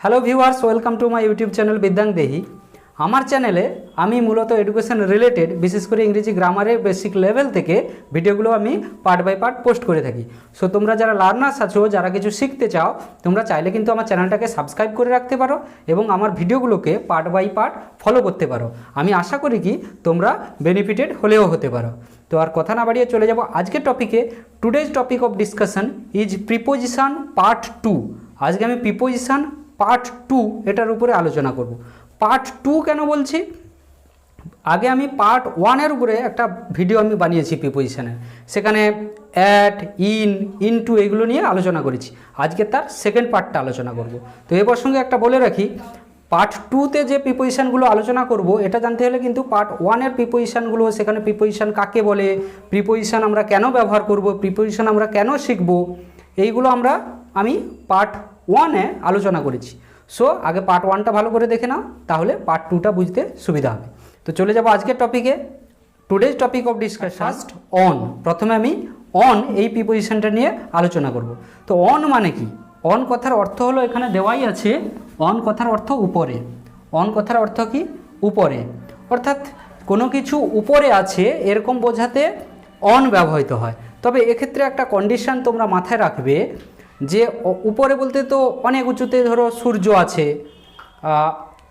Hello viewers, welcome to my YouTube channel বিদ্যাং দেহি। আমার চ্যানেলে আমি মূলত এডুকেশন রিলেটেড, বিশেষ করে ইংরেজি গ্রামারের বেসিক লেভেল থেকে ভিডিওগুলো আমি পার্ট বাই পার্ট পোস্ট করে থাকি। সো তোমরা যারা লার্নার্স আছো, যারা কিছু শিখতে চাও, তোমরা চাইলে কিন্তু আমার চ্যানেলটাকে সাবস্ক্রাইব করে রাখতে পারো এবং আমার ভিডিওগুলোকে পার্ট বাই পার্ট ফলো করতে পারো। আমি আশা করি কি তোমরা বেনিফিটেড হলেও হতে পারো। তো আর কথা না বাড়িয়ে চলে যাব আজকের টপিকে। Today's topic of discussion is preposition part 2। আজকে আমি প্রিপোজিশন পার্ট 2 এটার উপরে আলোচনা করব। পার্ট 2 কেন বলছি, আগে আমি পার্ট 1-এর উপরে একটা ভিডিও আমি বানিয়েছি প্রিপোজিশনের, সেখানে অ্যাট, ইনটু এগুলো নিয়ে আলোচনা করেছি। আজকে তার সেকেন্ড পার্টটা আলোচনা করব। তো এ প্রসঙ্গে একটা বলে রাখি, পার্ট 2-তে যে প্রিপোজিশনগুলো আলোচনা করব, এটা জানতে হলে কিন্তু পার্ট 1-এর প্রিপোজিশনগুলো, সেখানে প্রিপোজিশন কাকে বলে, প্রিপোজিশন আমরা কেন ব্যবহার করব, প্রিপোজিশন আমরা কেন শিখব, এইগুলো আমি পার্ট 1-এ আলোচনা করেছি। সো আগে পার্ট 1টা ভালো করে দেখে নাও, তাহলে পার্ট 2টা বুঝতে সুবিধা হবে। তো চলে যাব আজকের টপিকে। Today's topic of discussion first on. প্রথমে আমি অন এই প্রিপোজিশনটা নিয়ে আলোচনা করব। তো অন মানে কি? অন কথার অর্থ হলো, এখানে দেওয়াই আছে, অন কথার অর্থ উপরে। অন কথার অর্থ কি? উপরে। অর্থাৎ কোনো কিছু উপরে আছে এরকম বোঝাতে অন ব্যবহৃত হয়। তবে এক্ষেত্রে একটা কন্ডিশন তোমরা মাথায় রাখবে, যে উপরে বলতে তো অনেক উঁচুতে, ধরো সূর্য আছে,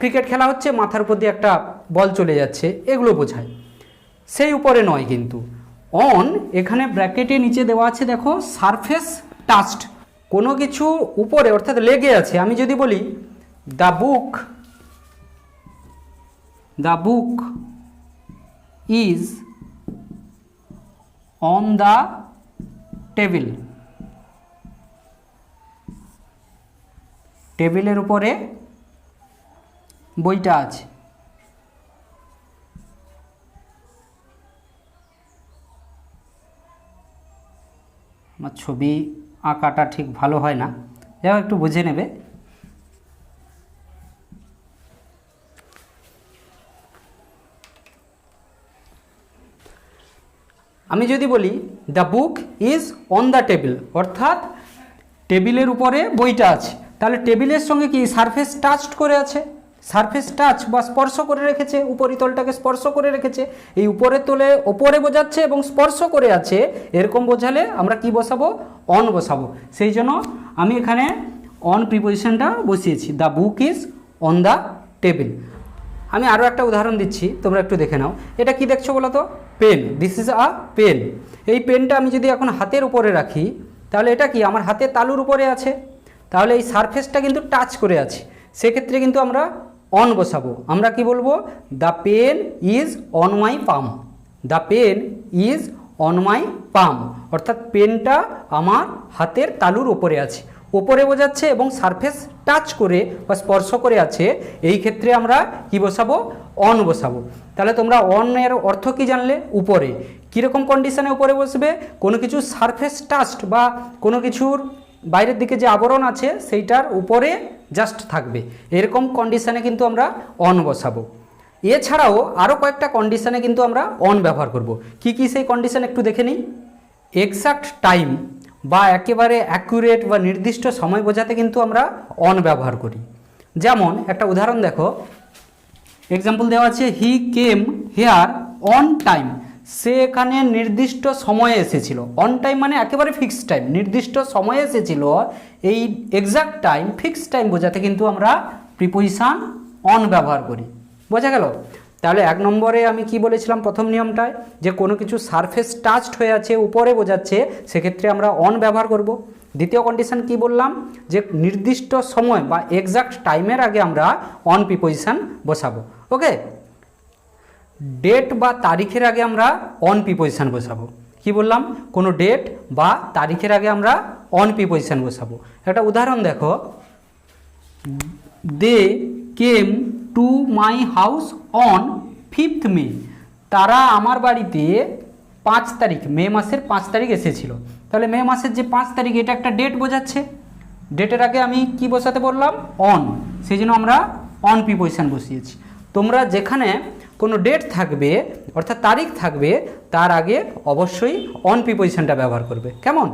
ক্রিকেট খেলা হচ্ছে, মাথার উপর দিয়ে একটা বল চলে যাচ্ছে, এগুলো বোঝায়, সেই উপরে নয়। কিন্তু অন এখানে ব্র্যাকেটে নিচে দেওয়া আছে, দেখো, সারফেস টাচড, কোনো কিছু উপরে অর্থাৎ লেগে আছে। আমি যদি বলি the book is on the table, টেবিলের উপরে বইটা আছে। আমার ছবি আঁকাটা ঠিক ভালো হয় না, যাও একটু বুঝে নেবে। আমি যদি বলি the book is on the table, অর্থাৎ টেবিলের উপরে বইটা আছে, তাহলে টেবিলের সঙ্গে কি সারফেস টাচড করে আছে, সারফেস টাচ বা স্পর্শ করে রেখেছে, উপরিতলটাকে স্পর্শ করে রেখেছে। এই উপরের তলে ওপরে বোঝাচ্ছে এবং স্পর্শ করে আছে, এরকম বোঝালে আমরা কি বসাবো? অন বসাবো। সেই জন্য আমি এখানে অন প্রিপোজিশনটা বসিয়েছি, the book is on the table. আমি আরও একটা উদাহরণ দিচ্ছি, তোমরা একটু দেখে নাও। এটা কি দেখছো বলো তো? Pen. This is a pen. এই পেনটা আমি যদি এখন হাতের উপরে রাখি, তাহলে এটা কি আমার হাতের তালুর উপরে আছে, তাহলে এই সারফেসটা কিন্তু টাচ করে আছে, সেক্ষেত্রে কিন্তু আমরা অন বসাবো। আমরা কি বলবো? The pen is on my palm, the pen is on my palm, অর্থাৎ পেনটা আমার হাতের তালুর উপরে আছে, ওপরে বোঝাচ্ছে এবং সারফেস টাচ করে বা স্পর্শ করে আছে, এই ক্ষেত্রে আমরা কি বসাবো? অন বসাবো। তাহলে তোমরা অনের অর্থ কি জানলে? উপরে। কীরকম কন্ডিশনে উপরে বসবে? কোনো কিছু সারফেস টাচড বা কোনো কিছুর বাইরের দিকে যে আবরণ আছে সেইটার উপরে জাস্ট থাকবে, এরকম কন্ডিশনে কিন্তু আমরা অন বসাবো। এছাড়াও আরও কয়েকটা কন্ডিশনে কিন্তু আমরা অন ব্যবহার করব। কি কি সেই কন্ডিশন একটু দেখে নিই। এক্সাক্ট টাইম বা একেবারে অ্যাকুরেট বা নির্দিষ্ট সময় বোঝাতে কিন্তু আমরা অন ব্যবহার করি। যেমন একটা উদাহরণ দেখো, এক্সাম্পল দেওয়া আছে, হি কেম হেয়ার অন টাইম, সে এখানে নির্দিষ্ট সময়ে এসেছিল। অন টাইম মানে একেবারে ফিক্সড টাইম, নির্দিষ্ট সময়ে এসেছিল। এই এক্সাক্ট টাইম, ফিক্সড টাইম বোঝাতে কিন্তু আমরা প্রিপোজিশন অন ব্যবহার করি। বোঝা গেল? তাহলে 1 নম্বরে আমি কি বলেছিলাম প্রথম নিয়মটায়, যে কোনো কিছু সারফেস টাচড হয়ে আছে, উপরে বোঝাচ্ছে, সেক্ষেত্রে আমরা অন ব্যবহার করব। দ্বিতীয় কন্ডিশন কি বললাম? যে নির্দিষ্ট সময় বা এক্সাক্ট টাইমের আগে আমরা অন প্রিপোজিশন বসাবো। ওকে, ডেট বা তারিখের আগে আমরা অন প্রিপোজিশন বসাবো। কি বললাম? কোনো ডেট বা তারিখের আগে আমরা অন প্রিপোজিশন বসাবো। একটা উদাহরণ দেখো, they came to my house on 5th May, তারা আমার বাড়িতে 5 তারিখ, মে মাসের 5 তারিখ এসেছিল। তাহলে মে মাসের যে 5 তারিখ, এটা একটা ডেট বোঝাচ্ছে, ডেটের আগে আমি কি বসাতে বললাম? অন। সেই জন্য আমরা অন প্রিপোজিশন বসিয়েছি। তোমরা যেখানে কোনো ডেট থাকবে অর্থাৎ তারিখ থাকবে, তার আগে অবশ্যই অন প্রিপোজিশনটা ব্যবহার করবে। কেমন?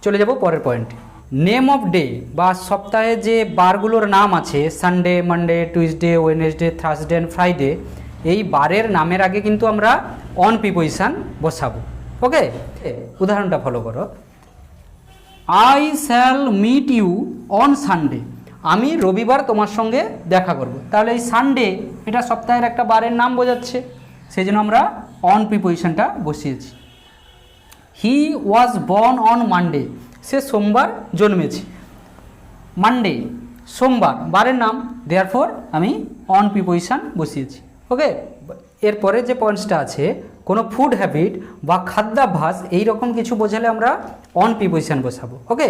চলে যাব পরের পয়েন্টে। নেম অফ ডে বা সপ্তাহে যে বারগুলোর নাম আছে, Sunday, Monday, Tuesday, Wednesday, Thursday and Friday, এই বারের নামের আগে কিন্তু আমরা অন প্রিপোজিশন বসাবো। ওকে, উদাহরণটা ফলো করো। I shall meet you on Sunday, আমি রবিবার তোমার সঙ্গে দেখা করব। তাহলে এই সানডে এটা সপ্তাহের একটা বারের নাম বোঝাচ্ছে, সেই জন্য আমরা অন প্রিপোজিশনটা বসিয়েছি। হি ওয়াজ বর্ন অন মানডে, সে সোমবার জন্মেছে। মানডে সোমবার বারের নাম, দেয়ারফর আমি অন প্রিপোজিশন বসিয়েছি। ওকে, এরপরে যে পয়েন্টসটা আছে, কোনো ফুড হ্যাবিট বা খাদ্যাভ্যাস এই রকম কিছু বোঝালে আমরা অন প্রিপোজিশন বসাবো। ওকে,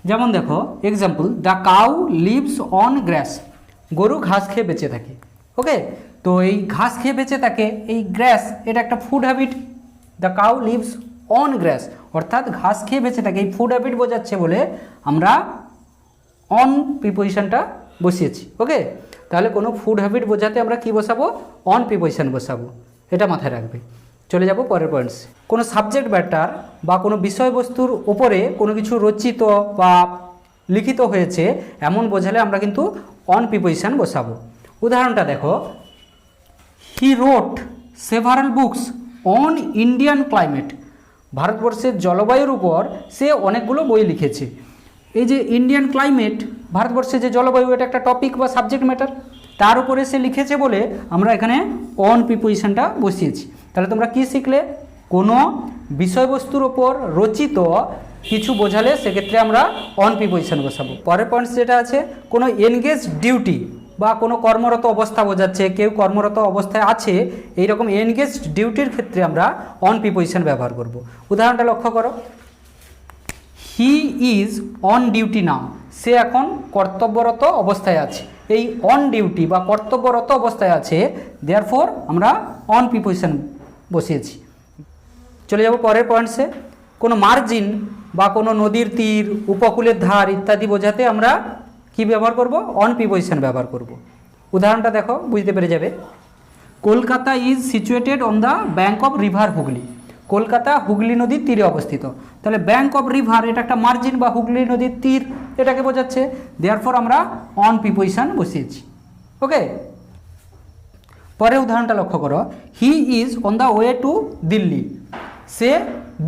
যেমন দেখো example, the cow lives on grass, গরু ঘাস খেয়ে বেঁচে থাকে। ওকে, তো এই ঘাস খেয়ে বেঁচে থাকে, এই গ্রাস এটা একটা food habit. The cow lives on grass অর্থাৎ ঘাস খেয়ে বেঁচে থাকে, এই ফুড হ্যাবিট বোঝাচ্ছে বলে আমরা অন প্রিপোজিশনটা বসিয়েছি। ওকে, তাহলে কোনো ফুড হ্যাবিট বোঝাতে আমরা কি বসাবো? অন প্রিপোজিশন বসাবো, এটা মাথায় রাখবে। চলে যাব পরের পয়েন্টস। কোনো সাবজেক্ট ম্যাটার বা কোনো বিষয়বস্তুর উপরে কোনো কিছু রচিত বা লিখিত হয়েছে এমন বোঝালে আমরা কিন্তু অন প্রিপোজিশন বসাবো। উদাহরণটা দেখো, he wrote several books on Indian climate, ভারতবর্ষের জলবায়ুর উপর সে অনেকগুলো বই লিখেছে। এই যে ইন্ডিয়ান ক্লাইমেট, ভারতবর্ষের যে জলবায়ু, এটা একটা টপিক বা সাবজেক্ট ম্যাটার, তার উপরে সে লিখেছে বলে আমরা এখানে অন প্রিপোজিশনটা বসিয়েছি। তাহলে তোমরা কি শিখলে? কোনো বিষয়বস্তুর ওপর রচিত কিছু বোঝালে সেক্ষেত্রে আমরা অন প্রিপোজিশন বসাবো। পরের পয়েন্টস যেটা আছে, কোনো এনগেজ ডিউটি বা কোনো কর্মরত অবস্থা বোঝাচ্ছে, কেউ কর্মরত অবস্থায় আছে, এইরকম এনগেজ ডিউটির ক্ষেত্রে আমরা অন প্রিপোজিশন ব্যবহার করব। উদাহরণটা লক্ষ্য করো, হি ইজ অন ডিউটি নাও, সে এখন কর্তব্যরত অবস্থায় আছে। এই অন ডিউটি বা কর্তব্যরত অবস্থায় আছে, দেয়ারফর আমরা অন প্রিপোজিশন বসিয়েছি। চলে যাব পরের পয়েন্টসে। কোনো মার্জিন বা কোনো নদীর তীর, উপকূলের ধার ইত্যাদি বোঝাতে আমরা কি ব্যবহার করব? অন প্রিপোজিশন ব্যবহার করব। উদাহরণটা দেখো, বুঝতে পেরে যাবে। Kolkata is situated on the bank of river Hooghly, Kolkata Hooghly নদীর তীরে অবস্থিত। তাহলে ব্যাঙ্ক অফ রিভার এটা একটা মার্জিন বা হুগলি নদীর তীর, এটাকে বোঝাচ্ছে, দেয়ারফর আমরা অন প্রিপোজিশন বসিয়েছি। ওকে, পরের উদাহরণটা লক্ষ্য করো, he is on the way to Delhi, সে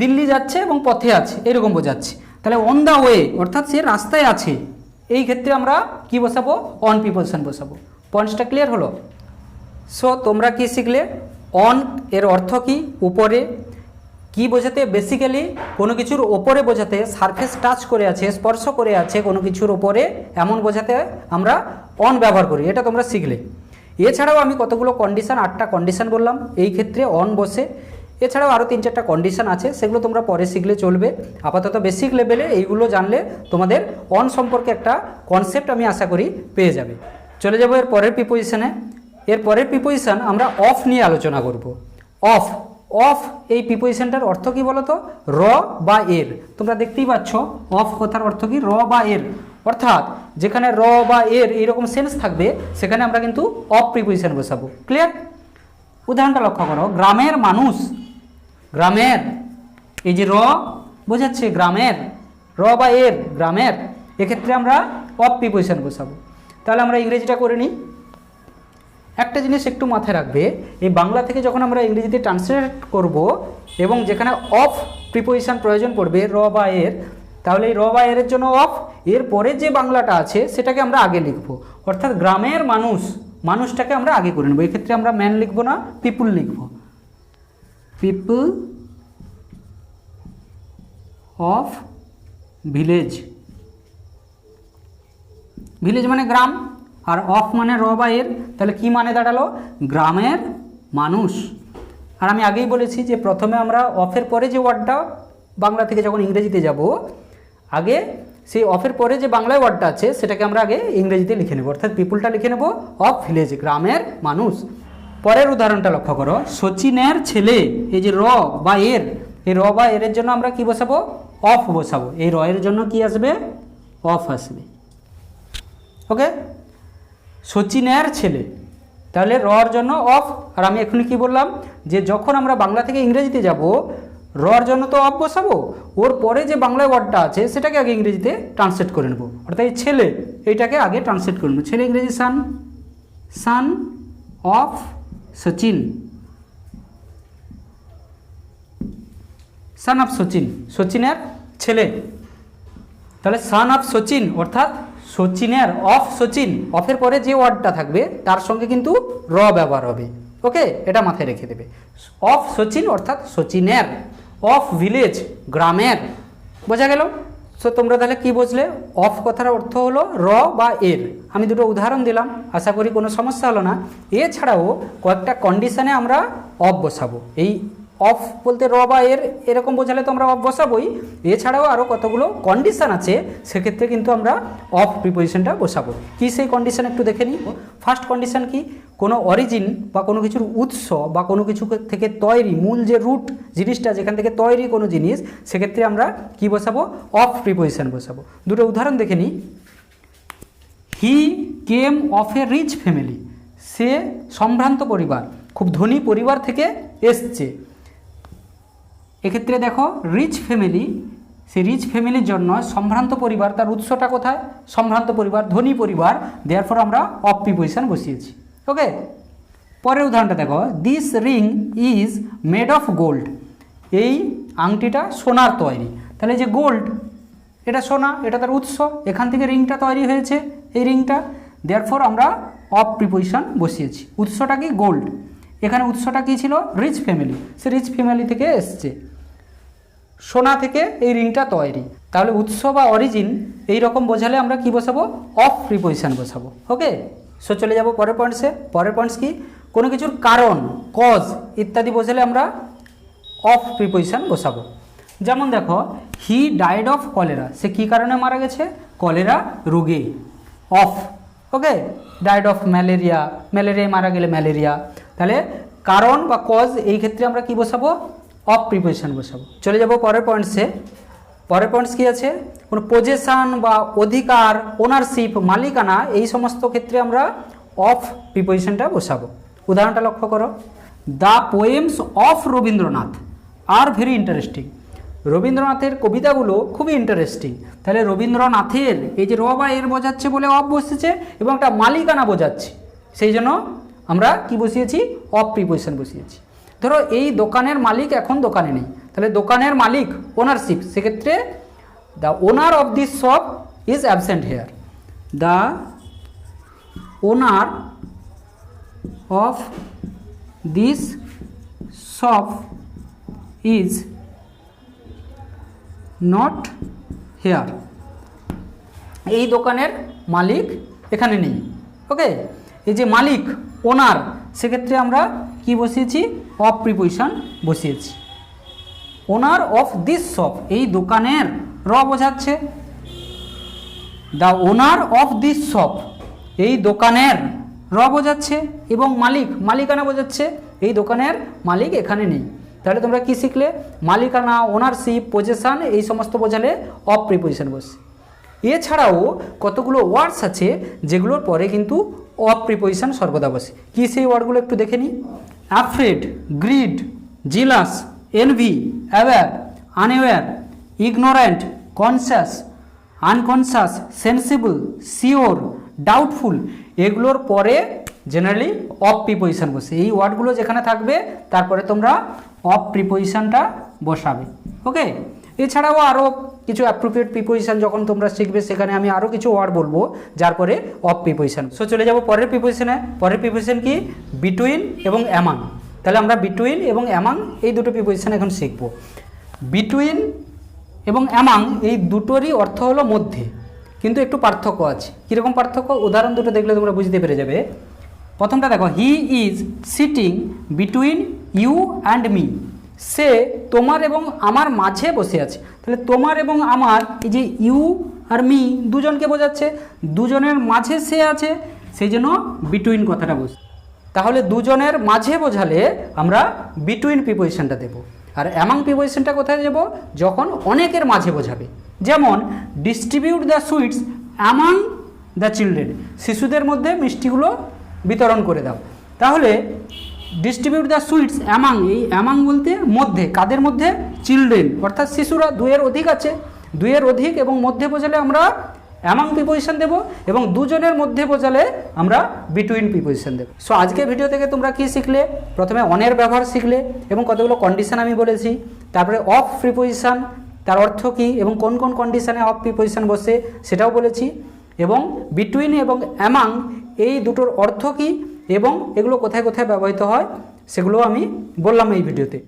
দিল্লি যাচ্ছে এবং পথে আছে, এরকম বোঝাচ্ছে। তাহলে অন দ্য ওয়ে অর্থাৎ সে রাস্তায় আছে, এই ক্ষেত্রে আমরা কি বসাবো? অন প্রিপোজিশন বসাবো। পয়েন্টসটা ক্লিয়ার হলো? সো তোমরা কি শিখলে? অন এর অর্থ কি? উপরে। কি বোঝাতে? বেসিক্যালি কোনো কিছুর ওপরে বোঝাতে, সারফেস টাচ করে আছে, স্পর্শ করে আছে কোনো কিছুর ওপরে, এমন বোঝাতে আমরা অন ব্যবহার করি। এটা তোমরা শিখলে। এছাড়াও আমি কতগুলো কন্ডিশান, 8টা কন্ডিশান বললাম, এই ক্ষেত্রে অন বসে। এছাড়াও আরও 3-4টা কন্ডিশান আছে, সেগুলো তোমরা পরে শিখলে চলবে। আপাতত বেসিক লেভেলে এইগুলো জানলে তোমাদের অন সম্পর্কে একটা কনসেপ্ট আমি আশা করি পেয়ে যাবে। চলে যাব এর পরের প্রিপোজিশনে। এর পরের প্রিপোজিশন আমরা অফ নিয়ে আলোচনা করব। অফ, অফ এই প্রিপোজিশনটার অর্থ কি বলো তো? র বা এর। তোমরা দেখতেই পাচ্ছ অফ কথার অর্থ কি? র বা এর। অর্থাৎ যেখানে র বা এর এইরকম সেন্স থাকবে সেখানে আমরা কিন্তু অফ প্রিপোজিশন বসাবো। ক্লিয়ার? উদাহরণটা লক্ষ্য করো, গ্রামের মানুষ, গ্রামের, এই যে র বোঝাচ্ছে গ্রামের, র বা এর, গ্রামের, এক্ষেত্রে আমরা অফ প্রিপোজিশন বসাবো। তাহলে আমরা ইংরেজিটা করে নিই। একটা জিনিস একটু মাথায় রাখবে, এই বাংলা থেকে যখন আমরা ইংরেজিতে ট্রান্সলেট করব এবং যেখানে অফ প্রিপোজিশন প্রয়োজন পড়বে র বা এর, তাহলে এই র বা এর জন্য অফ, এর পরে যে বাংলাটা আছে সেটাকে আমরা আগে লিখব। অর্থাৎ গ্রামের মানুষ, মানুষটাকে আমরা আগে করে নেব। এক্ষেত্রে আমরা ম্যান লিখব না, পিপুল লিখব। পিপল অফ ভিলেজ, ভিলেজ মানে গ্রাম, আর অফ মানে র বা এর, তাহলে কি মানে দাঁড়ালো? গ্রামের মানুষ। আর আমি আগেই বলেছি যে প্রথমে আমরা অফের পরে যে ওয়ার্ডটা বাংলা থেকে যখন ইংরেজিতে যাব, আগে সেই অফের পরে যে বাংলায় ওয়ার্ডটা আছে সেটাকে আমরা আগে ইংরেজিতে লিখে নেব। অর্থাৎ পিপুলটা লিখে নেব অফ ভিলেজ, গ্রামের মানুষ। পরের উদাহরণটা লক্ষ্য করো, সচিনের ছেলে, এই যে র বা এর, এই র বা এর জন্য আমরা কি বসাবো? অফ বসাবো। এই র এর জন্য কি আসবে? অফ আসবে। ওকে, সচিনের ছেলে, তাহলে রর জন্য অফ। আর আমি এখনই কি বললাম যে যখন আমরা বাংলা থেকে ইংরেজিতে যাব, রর জন্য তো অফ বসাবো, ওর পরে যে বাংলায় ওয়ার্ডটা আছে সেটাকে আগে ইংরেজিতে ট্রান্সলেট করে নেব, অর্থাৎ এই ছেলে এইটাকে আগে ট্রান্সলেট করে নেব। ছেলে ইংরেজি son, son of Sachin, son of Sachin, সচিনের ছেলে। তাহলে সান অফ সচিন অর্থাৎ সচিনের, অফ সচিন, অফের পরে যে ওয়ার্ডটা থাকবে তার সঙ্গে কিন্তু র ব্যবহার হবে। ওকে, এটা মাথায় রেখে দেবে। অফ সচিন অর্থাৎ সচিনের, অফ ভিলেজ গ্রামের। বোঝা গেল? সো তোমরা তাহলে কি বুঝলে? অফ কথার অর্থ হলো র বা এর। আমি দুটো উদাহরণ দিলাম, আশা করি কোনো সমস্যা হলো না। এছাড়াও কয়েকটা কন্ডিশনে আমরা অফ বসাবো। এই অফ বলতে র বা এর এরকম বোঝালে তো আমরা অফ বসাবোই, এছাড়াও আরও কতগুলো কন্ডিশান আছে, সেক্ষেত্রে কিন্তু আমরা অফ প্রিপোজিশনটা বসাবো। কি সেই কন্ডিশন একটু দেখে নিই। ফার্স্ট কন্ডিশন কি? কোনো অরিজিন বা কোনো কিছুর উৎস বা কোনো কিছু থেকে তৈরি, মূল যে রুট জিনিসটা যেখান থেকে তৈরি কোনো জিনিস, সেক্ষেত্রে আমরা কি বসাবো? অফ প্রিপোজিশন বসাবো। দুটো উদাহরণ দেখে নিই। হি কেম অফ এ রিচ ফ্যামিলি, সে সম্ভ্রান্ত পরিবার, খুব ধনী পরিবার থেকে এসছে। এক্ষেত্রে দেখো রিচ ফ্যামিলি, সেই রিচ ফ্যামিলির জন্য সম্ভ্রান্ত পরিবার, তার উৎসটা কোথায়? সম্ভ্রান্ত পরিবার, ধনী পরিবার, দেয়ারফর আমরা অফ প্রিপোজিশন বসিয়েছি। ওকে, পরের উদাহরণটা দেখো। This ring is made of gold, এই আংটিটা সোনার তৈরি। তাহলে যে গোল্ড, এটা সোনা, এটা তার উৎস, এখান থেকে রিংটা তৈরি হয়েছে, এই রিংটা, দেয়ারফর আমরা অফ প্রিপোজিশন বসিয়েছি। উৎসটা কি? গোল্ড। এখানে উৎসটা কী ছিল? রিচ ফ্যামিলি, সে রিচ ফ্যামিলি থেকে এসছে, সোনা থেকে এই রিংটা তৈরি। তাহলে উৎস বা অরিজিন এই রকম বোঝালে আমরা কি বসাবো? অফ প্রিপোজিশন বসাবো। ওকে, সো চলে যাব পরের পয়েন্টসে। পরের পয়েন্টস কি? কোনো কিছুর কারণ, কজ ইত্যাদি বোঝালে আমরা অফ প্রিপোজিশন বসাবো। যেমন দেখো, হি ডাইড অফ কলেরা, সে কী কারণে মারা গেছে? কলেরা রোগে, of. Okay, died of malaria, ম্যালেরিয়ায় মারা গেলে ম্যালেরিয়া। তাহলে কারণ বা কজ, এই ক্ষেত্রে আমরা কি বসাবো? অফ প্রিপোজিশন বসাবো। চলে যাব পরের পয়েন্টসে। পরের পয়েন্টস কি আছে? কোনো পজেশন বা অধিকার, ওনারশিপ, মালিকানা, এই সমস্ত ক্ষেত্রে আমরা অফ প্রিপোজিশনটা বসাবো। উদাহরণটা লক্ষ্য করো। The poems of Rabindranath are very interesting, রবীন্দ্রনাথের কবিতাগুলো খুবই ইন্টারেস্টিং। তাহলে রবীন্দ্রনাথের, এই যে র বা এর বোঝাচ্ছে বলে অফ বসেছে, এবং একটা মালিকানা বোঝাচ্ছে, সেই জন্য আমরা কি বসিয়েছি? অফ প্রিপোজিশন বসিয়েছি। ধরো এই দোকানের মালিক এখন দোকানে নেই, তাহলে দোকানের মালিক, ওনারশিপ, সেক্ষেত্রে the owner of this shop is absent here, the owner of this shop is not here, এই দোকানের মালিক এখানে নেই। ওকে, এই যে মালিক, ওনার, সেক্ষেত্রে আমরা কি বসিয়েছি? অফ প্রিপোজিশন বসিয়েছি। ওনার অফ দিস শপ, এই দোকানের, র বোঝাচ্ছে। The owner of this shop, এই দোকানের, র বোঝাচ্ছে, এবং মালিক, মালিকানা বোঝাচ্ছে, এই দোকানের মালিক এখানে নেই। তাহলে তোমরা কি শিখলে? মালিকানা, ওনারশিপ, পজেশন, এই সমস্ত বোঝালে অফ প্রিপোজিশন বসে। এছাড়াও কতগুলো ওয়ার্ডস আছে যেগুলোর পরে কিন্তু অফ প্রিপোজিশন সর্বদা বসে। কি সেই ওয়ার্ডগুলো একটু দেখে নিই। Afraid, greed, jealous, envy, aware, unaware, ignorant, conscious, unconscious, sensible, sure, doubtful, এগুলোর পরে জেনারেলি অফ প্রিপোজিশন বসে। এই ওয়ার্ডগুলো যেখানে থাকবে তারপরে তোমরা অফ প্রিপোজিশনটা বসাবে। ওকে, এছাড়াও আরও কিছু অ্যাপ্রোপ্রিয়েট প্রিপোজিশন যখন তোমরা শিখবে, সেখানে আমি আরও কিছু ওয়ার্ড বলবো যার পরে অফ প্রিপোজিশন। সো চলে যাব পরের প্রিপোজিশনে। পরের প্রিপোজিশন কি? বিটুইন এবং অ্যামাং। তাহলে আমরা বিটুইন এবং অ্যামাং এই দুটো প্রিপোজিশন এখন শিখব। বিটুইন এবং অ্যামাং এই দুটোরই অর্থ হলো মধ্যে, কিন্তু একটু পার্থক্য আছে। কীরকম পার্থক্য? উদাহরণ দুটো দেখলে তোমরা বুঝতে পেরে যাবে। প্রথমটা দেখো, he is sitting between you and me, সে তোমার এবং আমার মাঝে বসে আছে। তাহলে তোমার এবং আমার, এই যে ইউ আর মি দুজনকে বোঝাচ্ছে, দুজনের মাঝে সে আছে, সেই জন্য বিটুইন কথাটা বসে। তাহলে দুজনের মাঝে বোঝালে আমরা বিটুইন প্রিপোজিশনটা দেব। আর অ্যামাং প্রিপোজিশনটা কোথায় দেব? যখন অনেকের মাঝে বোঝাবে। যেমন distribute the sweets among the children, শিশুদের মধ্যে মিষ্টিগুলো বিতরণ করে দাও। তাহলে ডিস্ট্রিবিউট দ্য সুইটস অ্যামাং, এই অ্যামাং বলতে মধ্যে, কাদের মধ্যে? চিলড্রেন, অর্থাৎ শিশুরা। দুইয়ের অধিক আছে, দুইয়ের অধিক এবং মধ্যে বোঝালে আমরা অ্যামাং প্রিপোজিশন দেব, এবং দুজনের মধ্যে বোঝালে আমরা বিটুইন প্রিপোজিশন দেব। সো আজকের ভিডিও থেকে তোমরা কি শিখলে? প্রথমে অনের ব্যবহার শিখলে এবং কতগুলো কন্ডিশন আমি বলেছি, তারপরে অফ প্রিপোজিশন তার অর্থ কী এবং কোন কোন কন্ডিশনে অফ প্রিপোজিশন বসে সেটাও বলেছি, এবং বিটুইন এবং অ্যামাং এই দুটোর অর্থ কী এবং এগুলো কোথায় কোথায় ব্যবহৃত হয় সেগুলো আমি বললাম এই ভিডিওতে।